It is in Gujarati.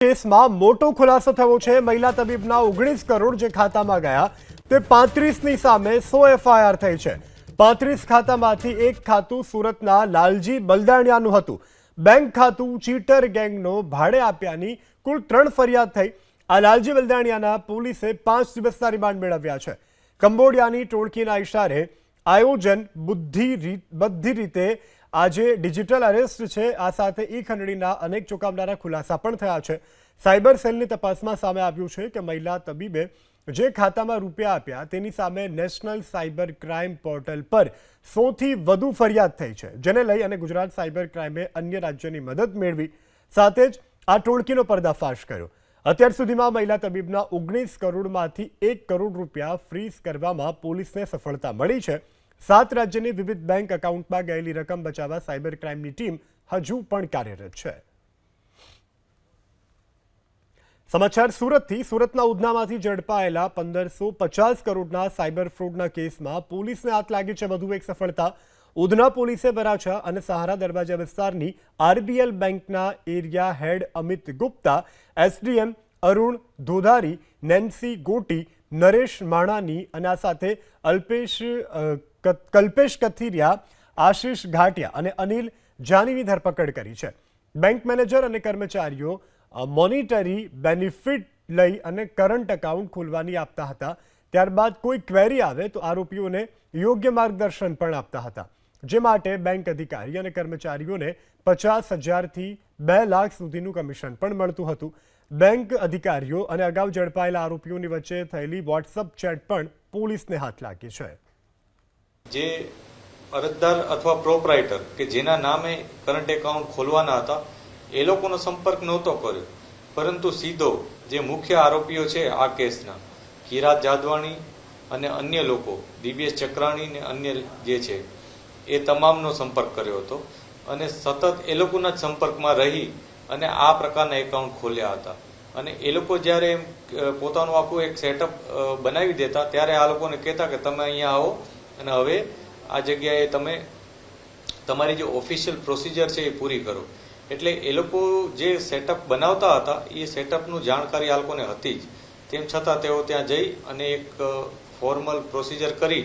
કેસમાં મોટો ખુલાસો થયો છે। મહિલા તબીબના 19 કરોડ જે ખાતામાં ગયા તે 35ની સામે 100 એફઆઈઆર થઈ છે। 35 ખાતામાંથી એક ખાતું સુરતના લાલજી બલદાણિયાનું હતું। બેંક ખાતું ચીટર ગેંગનો ભાડે આપ્યાની કુલ 3 ફરિયાદ થઈ। આ લાલજી બલદાણિયાના પોલીસે 5 દિવસના રિમાન્ડ મેળવ્યા છે। કંબોડિયાની ટોળકીના ઇશારે આયોજન બધી રીતે આજે ડિજિટલ અરેસ્ટ છે। આ સાથે ઈ ખંડણીના અનેક ચોંકાવનારા ખુલાસા પણ થયા છે। સાયબર સેલની તપાસમાં સામે આવ્યું છે કે મહિલા તબીબે જે ખાતામાં રૂપિયા આપ્યા તેની સામે નેશનલ સાયબર ક્રાઇમ પોર્ટલ પર 100થી વધુ ફરિયાદ થઈ છે, જેને લઈ અને ગુજરાત સાયબર ક્રાઇમે અન્ય રાજ્યોની મદદ મેળવી સાથે જ આ ટોળકીનો પર્દાફાશ કર્યો। અત્યાર સુધીમાં મહિલા તબીબના 19 કરોડમાંથી 1 કરોડ રૂપિયા ફ્રીઝ કરવામાં પોલીસને સફળતા મળી છે। 7 રાજ્યની વિવિધ બેંક એકાઉન્ટમાં ગયેલી રકમ બચાવવા સાયબર ક્રાઇમની ટીમ હજુ પણ કાર્યરત છે। સમાચાર સુરતથી। સુરતના ઉધનામાંથી ઝડપાયેલા 1550 કરોડના સાયબર ફ્રોડના કેસમાં પોલીસને હાથ લાગી છે વધુ એક સફળતા। ઉધના પોલીસે વરાછા અને સહારા દરવાજા વિસ્તારની આરબીએલ બેંકના એરિયા હેડ અમિત ગુપ્તા, એસડીએમ અરુણ ધોધારી, નેન્સી ગોટી, નરેશ માણાની અને આ સાથે કલ્પેશ કથિરિયા, આશિષ ઘાટિયા અને અનિલ જાનીની ધરપકડ કરી છે। બેંક મેનેજર અને કર્મચારીઓ મોનિટરી બેનિફિટ લઈ અને કરંટ એકાઉન્ટ ખોલવાની આપતા હતા। ત્યારબાદ કોઈ ક્વેરી આવે તો આરોપીઓને યોગ્ય માર્ગદર્શન પણ આપતા હતા, જે માટે બેંક અધિકારી અને કર્મચારીઓને 50,000થી 2 લાખ સુધીનું કમિશન પણ મળતું હતું। બેંક અધિકારીઓ અને અગાઉ ઝડપાયેલા આરોપીઓની વચ્ચે થયેલી વોટ્સઅપ ચેટ પણ પોલીસને હાથ લાગી છે। જે અરજદાર અથવા પ્રોપરાઇટર કે જેના નામે કરંટ એકાઉન્ટ ખોલવાના હતા એ લોકોનો સંપર્ક નહોતો કર્યો, પરંતુ સીધો જે મુખ્ય આરોપીઓ છે આ કેસના, કિરાત જાદવાણી અને અન્ય લોકો, દિવ્યેશ ચક્રાણી ને અન્ય જે છે એ તમામનો સંપર્ક કર્યો હતો અને સતત એ લોકોના જ સંપર્કમાં રહી અને આ પ્રકારના એકાઉન્ટ ખોલ્યા હતા। અને એ લોકો જ્યારે પોતાનું આખું એક સેટઅપ બનાવી દેતા ત્યારે આ લોકોને કહેતા કે તમે અહીંયા આવો અને હવે આ જગ્યાએ તમે તમારી જે ઓફિશિયલ પ્રોસિજર છે એ પૂરી કરો। એટલે એ લોકો જે સેટઅપ બનાવતા હતા એ સેટઅપનું જાણકારી આ લોકોને હતી જ, તેમ છતાં તેઓ ત્યાં જઈ અને એક ફોર્મલ પ્રોસિજર કરી